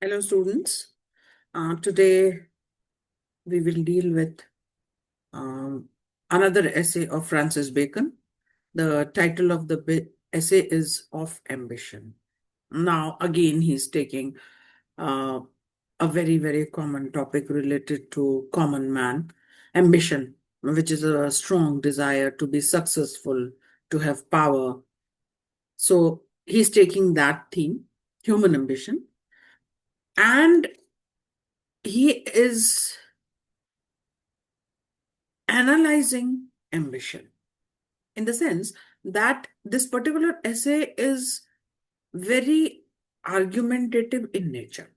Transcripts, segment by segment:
Hello, students. Today we will deal with um, another essay of Francis Bacon. The title of the essay is Of Ambition. Now, again, he's taking uh, a very, very common topic related to common man, ambition, which is a strong desire to be successful, to have power. So he's taking that theme, human ambition, and he is analyzing ambition in the sense that this particular essay is very argumentative in nature.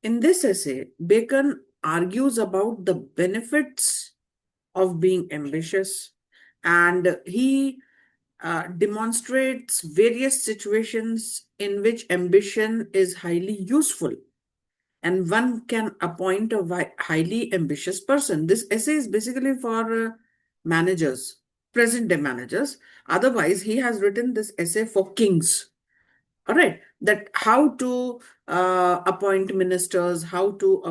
In this essay, Bacon argues about the benefits of being ambitious, and he demonstrates various situations in which ambition is highly useful and one can appoint a highly ambitious person. This essay is basically for managers, present day managers. Otherwise, he has written this essay for kings. All right, that how to appoint ministers, how to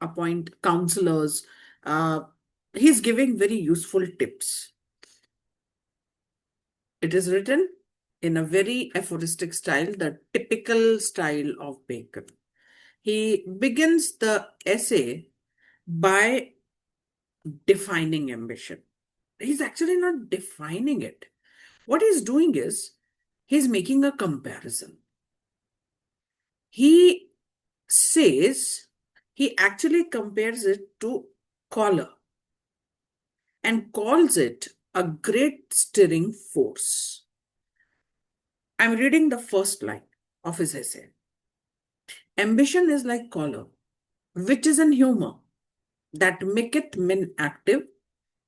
appoint counselors. Uh, he's giving very useful tips. It is written in a very aphoristic style, the typical style of Bacon. He begins the essay by defining ambition. He's actually not defining it. What he's doing is he's making a comparison. He says he actually compares it to collar and calls it a great steering force. I'm reading the first line of his essay. Ambition is like collar, which is in humor that maketh men active,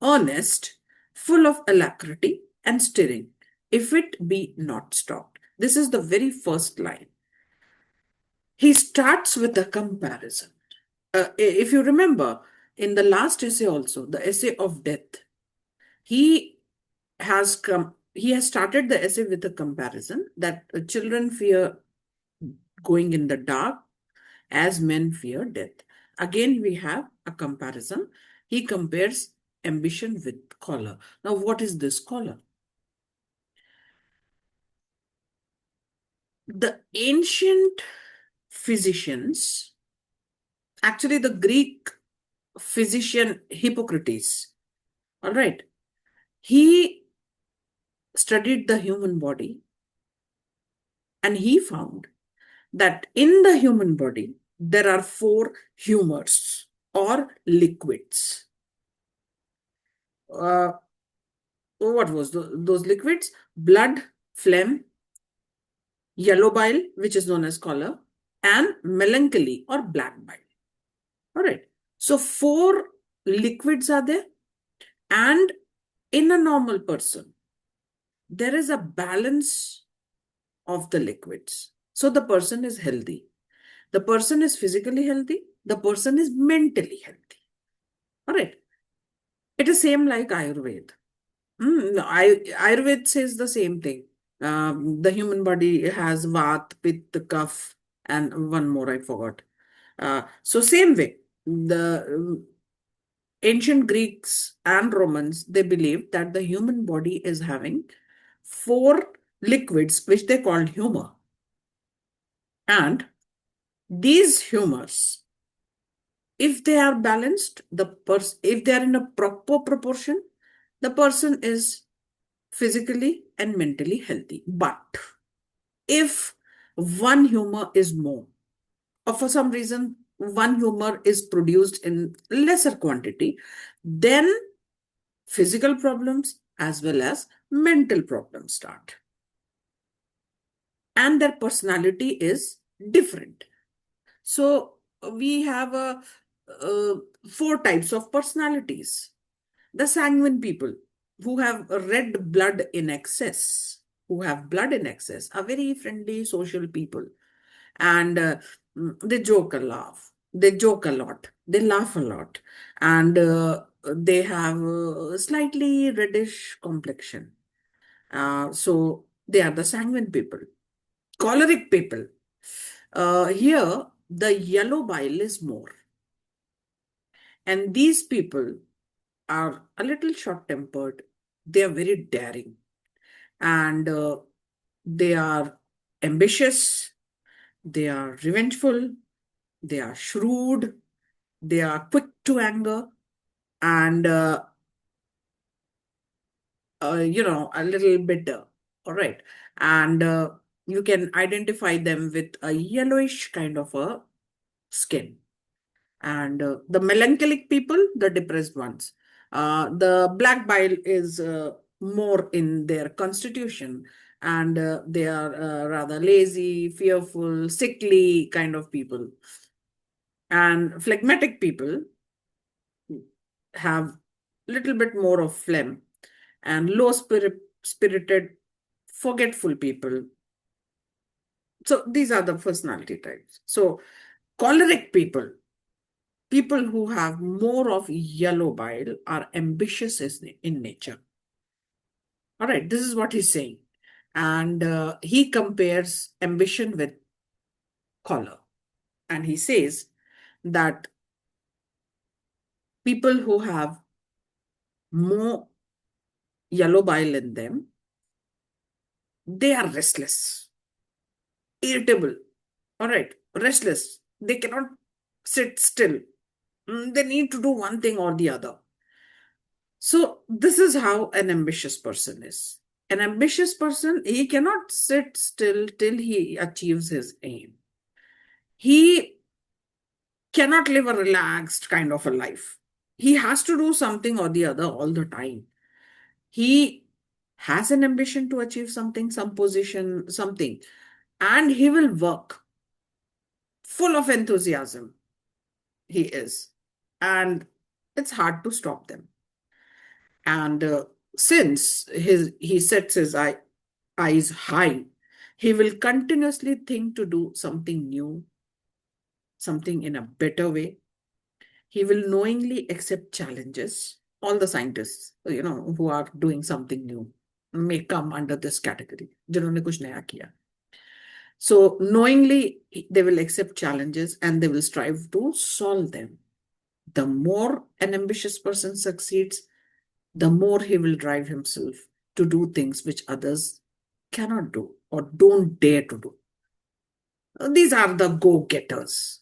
earnest, full of alacrity and stirring, if it be not stopped. This is the very first line. He starts with a comparison. If you remember, in the last essay also, the essay of death, he he has started the essay with a comparison that children fear going in the dark as men fear death. Again, we have a comparison. He compares ambition with collar. Now, what is this collar? The ancient physicians, actually the Greek physician Hippocrates, all right, he studied the human body and he found that in the human body there are four humors or liquids. What was those liquids? Blood, phlegm, yellow bile, which is known as choler, and melancholy or black bile. All right. So four liquids are there, and in a normal person, there is a balance of the liquids. So the person is healthy. The person is physically healthy. The person is mentally healthy. All right. It is same like Ayurveda. No, Ayurveda says the same thing. The human body has Vat, Pitta, Kapha, and one more I forgot. So same way, the ancient Greeks and Romans, they believed that the human body is having four liquids, which they called humor. And these humors, if they are balanced, if they are in a proper proportion, the person is physically and mentally healthy. But if one humor is more, or for some reason one humor is produced in lesser quantity, then physical problems as well as mental problems start. And their personality is different. So we have four types of personalities. The sanguine people who have red blood in excess, who have blood in excess, are very friendly social people. And they joke a laugh. They joke a lot. They laugh a lot. And they have a slightly reddish complexion. So they are the sanguine people. Choleric people. Here, the yellow bile is more. And these people are a little short-tempered. They are very daring. And they are ambitious. They are revengeful. They are shrewd. They are quick to anger. And a little bitter. All right. And you can identify them with a yellowish kind of a skin. And the melancholic people, the depressed ones. The black bile is more in their constitution, and they are rather lazy, fearful, sickly kind of people. And phlegmatic people have little bit more of phlegm, and spirited, forgetful people. So these are the personality types. So choleric people, people who have more of yellow bile, are ambitious in nature. All right, this is what he's saying. And he compares ambition with choler. And he says that people who have more yellow bile in them, they are restless, irritable. All right, restless. They cannot sit still. They need to do one thing or the other. So this is how an ambitious person is. An ambitious person, he cannot sit still till he achieves his aim. He cannot live a relaxed kind of a life. He has to do something or the other all the time. He has an ambition to achieve something, some position, something, and he will work full of enthusiasm. He is. And it's hard to stop them. And since he sets his eyes high, he will continuously think to do something new, something in a better way. He will knowingly accept challenges. All the scientists, who are doing something new may come under this category. जिन्होंने कुछ नया किया. So knowingly, they will accept challenges and they will strive to solve them. The more an ambitious person succeeds, the more he will drive himself to do things which others cannot do or don't dare to do. These are the go-getters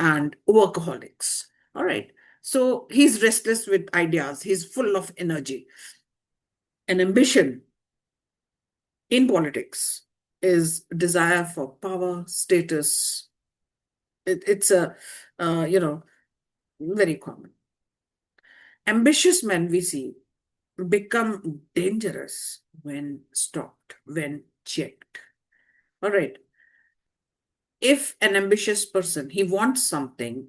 and workaholics. All right. So he's restless with ideas. He's full of energy. An ambition in politics is desire for power, status. It's very common. Ambitious men we see become dangerous when stopped, when checked. All right. If an ambitious person, he wants something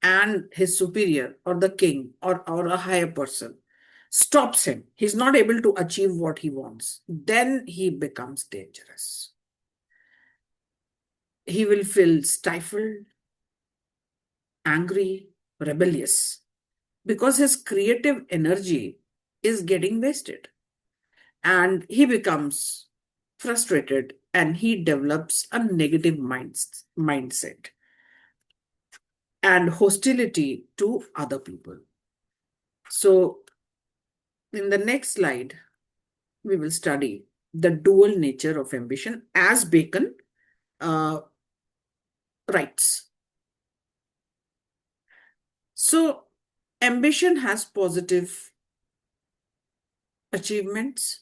and his superior or the king or a higher person stops him, he's not able to achieve what he wants, then he becomes dangerous. He will feel stifled, angry, rebellious, because his creative energy is getting wasted. And he becomes frustrated and he develops a negative mindset and hostility to other people. So, in the next slide, we will study the dual nature of ambition as Bacon writes. So, ambition has positive achievements,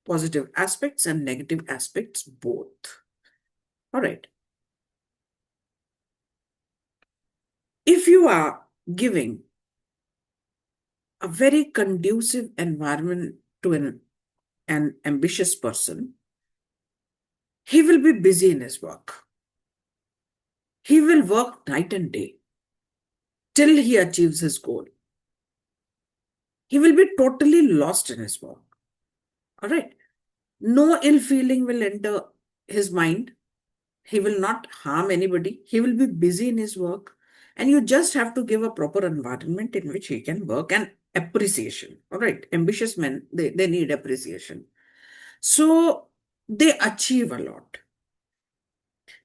positive aspects, and negative aspects both. All right. If you are giving a very conducive environment to an ambitious person, he will be busy in his work. He will work night and day till he achieves his goal. He will be totally lost in his work. All right. No ill feeling will enter his mind. He will not harm anybody. He will be busy in his work. And you just have to give a proper environment in which he can work, and appreciation. All right. Ambitious men, they need appreciation. So they achieve a lot.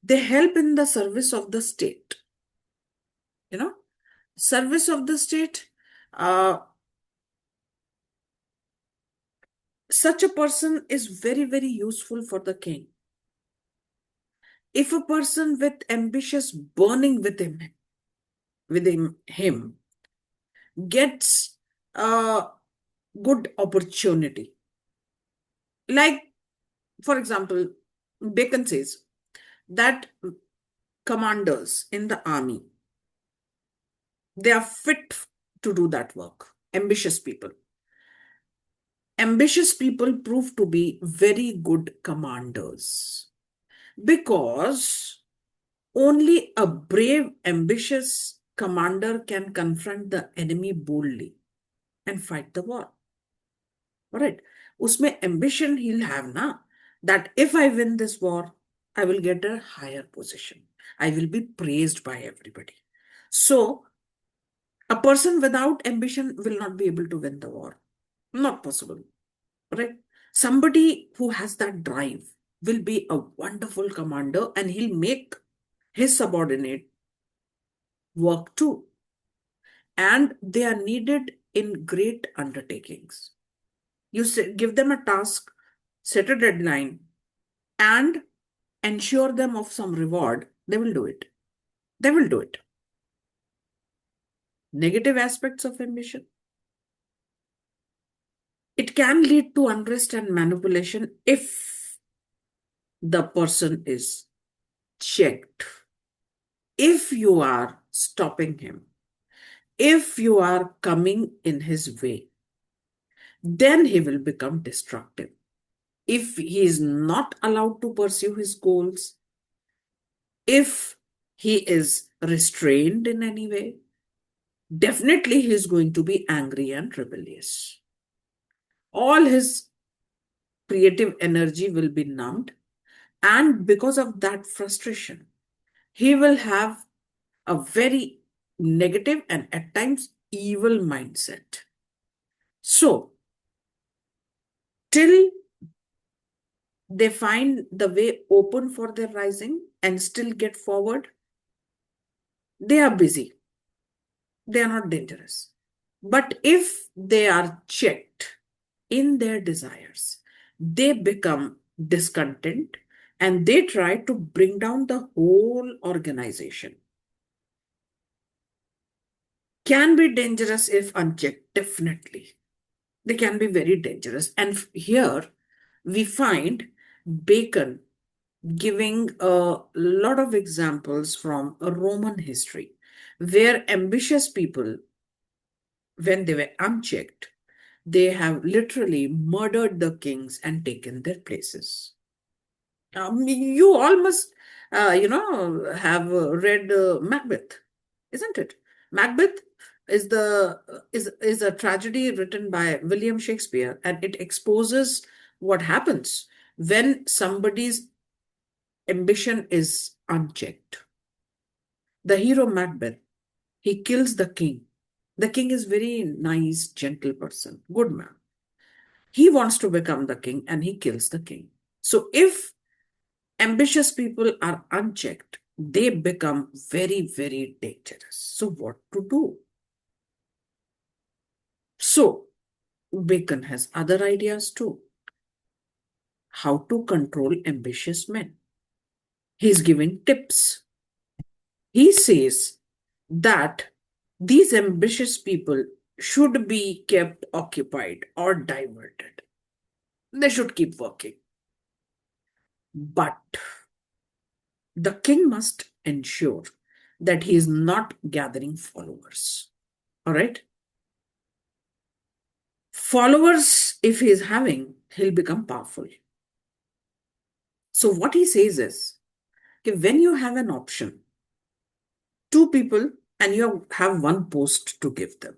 They help in the service of the state. Service of the state. Such a person is very, very useful for the king. If a person with ambitious burning within him gets a good opportunity, like, for example, Bacon says that commanders in the army, they are fit to do that work. Ambitious people. Ambitious people prove to be very good commanders because only a brave, ambitious commander can confront the enemy boldly and fight the war. All right. Usme ambition he'll have na, that if I win this war, I will get a higher position. I will be praised by everybody. So a person without ambition will not be able to win the war. Not possible. Right? Somebody who has that drive will be a wonderful commander and he'll make his subordinate work too. And they are needed in great undertakings. You give them a task, set a deadline, and ensure them of some reward, they will do it. They will do it. Negative aspects of ambition. It can lead to unrest and manipulation if the person is checked. If you are stopping him, if you are coming in his way, then he will become destructive. If he is not allowed to pursue his goals, if he is restrained in any way, definitely he is going to be angry and rebellious. All his creative energy will be numbed, and because of that frustration, he will have a very negative and at times evil mindset. So, till they find the way open for their rising and still get forward, they are busy. They are not dangerous. But if they are checked in their desires, they become discontent and they try to bring down the whole organization. Can be dangerous if unchecked, definitely. They can be very dangerous. And here we find Bacon giving a lot of examples from a Roman history where ambitious people, when they were unchecked, they have literally murdered the kings and taken their places. You all must, have read Macbeth, isn't it? Macbeth is a tragedy written by William Shakespeare, and it exposes what happens when somebody's ambition is unchecked. The hero Macbeth, he kills the king. The king is very nice, gentle person, good man. He wants to become the king and he kills the king. So if ambitious people are unchecked, they become very, very dangerous. So what to do? So Bacon has other ideas too. How to control ambitious men. He's giving tips. He says that these ambitious people should be kept occupied or diverted. They should keep working. But the king must ensure that he is not gathering followers. All right? Followers, if he is having, he'll become powerful. So what he says is, okay, when you have an option, two people, and you have one post to give them.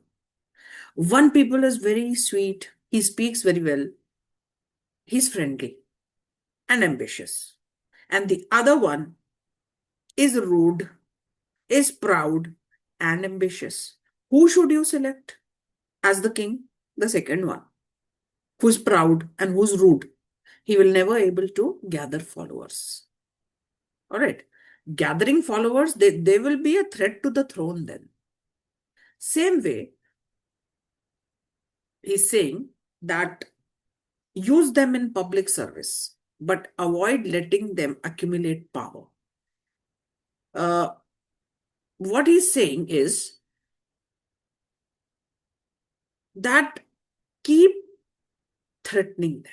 One people is very sweet, he speaks very well, he's friendly and ambitious. And the other one is rude, is proud and ambitious. Who should you select as the king? The second one, who's proud and who's rude. He will never able to gather followers. All right. gathering followers, they will be a threat to the throne then. Same way, he's saying that use them in public service, but avoid letting them accumulate power. What he's saying is that keep threatening them,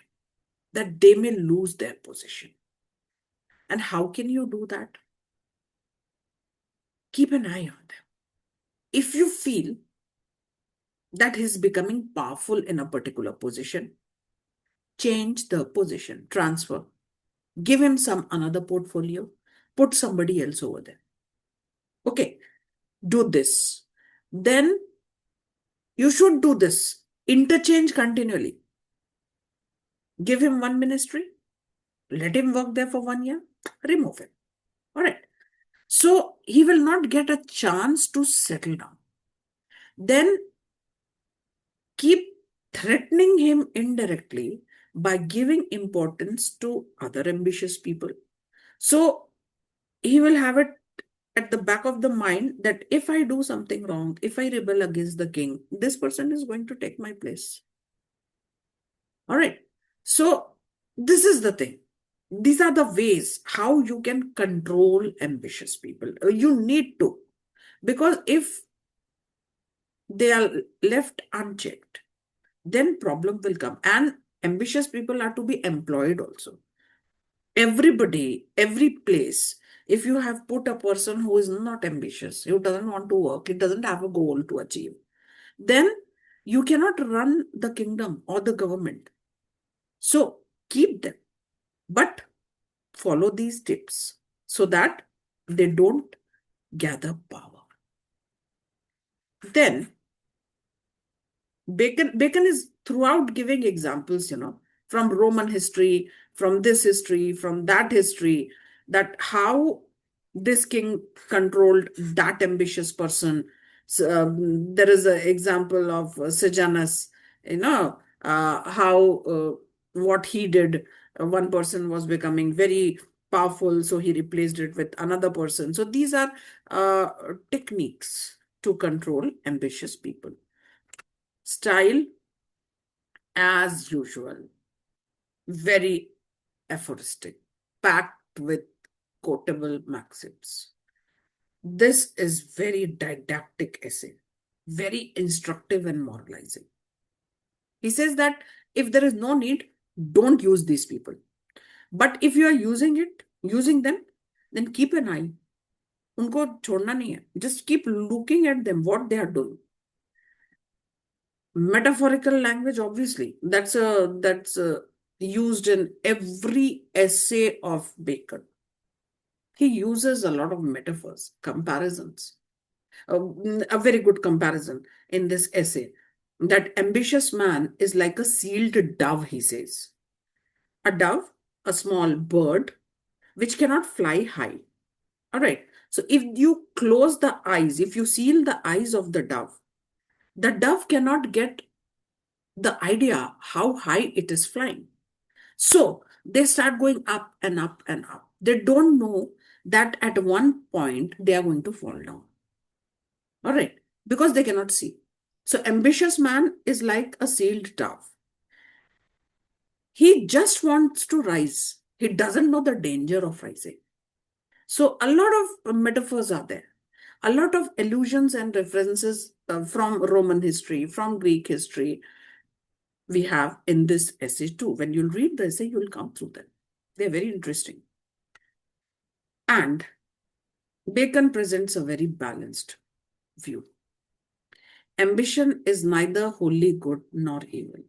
that they may lose their position. And how can you do that? Keep an eye on them. If you feel that he's becoming powerful in a particular position, change the position, transfer, give him some another portfolio, put somebody else over there. Okay, do this. Then you should do this. Interchange continually. Give him one ministry, let him work there for 1 year, remove him. All right. So he will not get a chance to settle down. Then keep threatening him indirectly by giving importance to other ambitious people. So he will have it at the back of the mind that if I do something wrong, if I rebel against the king, this person is going to take my place. All right. So this is the thing. These are the ways how you can control ambitious people. You need to, because if they are left unchecked, then problem will come. And ambitious people are to be employed also. Everybody, every place, if you have put a person who is not ambitious, who doesn't want to work, he doesn't have a goal to achieve, then you cannot run the kingdom or the government. So keep them, but follow these tips so that they don't gather power. Then Bacon is throughout giving examples, from Roman history, from this history, from that history, that how this king controlled that ambitious person. So, there is an example of Sejanus, how what he did. One person was becoming very powerful, so he replaced it with another person. So these are techniques to control ambitious people. Style, as usual, very aphoristic, packed with quotable maxims. This is very didactic essay, very instructive and moralizing. He says that if there is no need, don't use these people. But if you are using them, then keep an eye. उनको छोड़ना नहीं है. Just keep looking at them, what they are doing. Metaphorical language, obviously, that's used in every essay of Bacon. He uses a lot of metaphors, comparisons. A very good comparison in this essay, that ambitious man is like a sealed dove, he says. A dove, a small bird, which cannot fly high. All right. So if you close the eyes, if you seal the eyes of the dove cannot get the idea how high it is flying. So they start going up and up and up. They don't know that at one point they are going to fall down. All right, because they cannot see. So ambitious man is like a sealed dove. He just wants to rise. He doesn't know the danger of rising. So a lot of metaphors are there. A lot of allusions and references from Roman history, from Greek history, we have in this essay too. When you'll read the essay, you'll come through them. They're very interesting. And Bacon presents a very balanced view. Ambition is neither wholly good nor evil.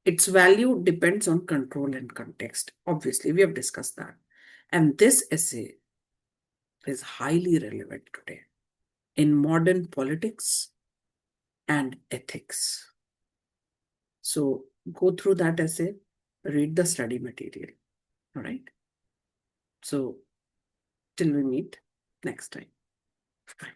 Its value depends on control and context. Obviously, we have discussed that. And this essay is highly relevant today in modern politics and ethics. So go through that essay, read the study material. All right. So till we meet next time. Bye.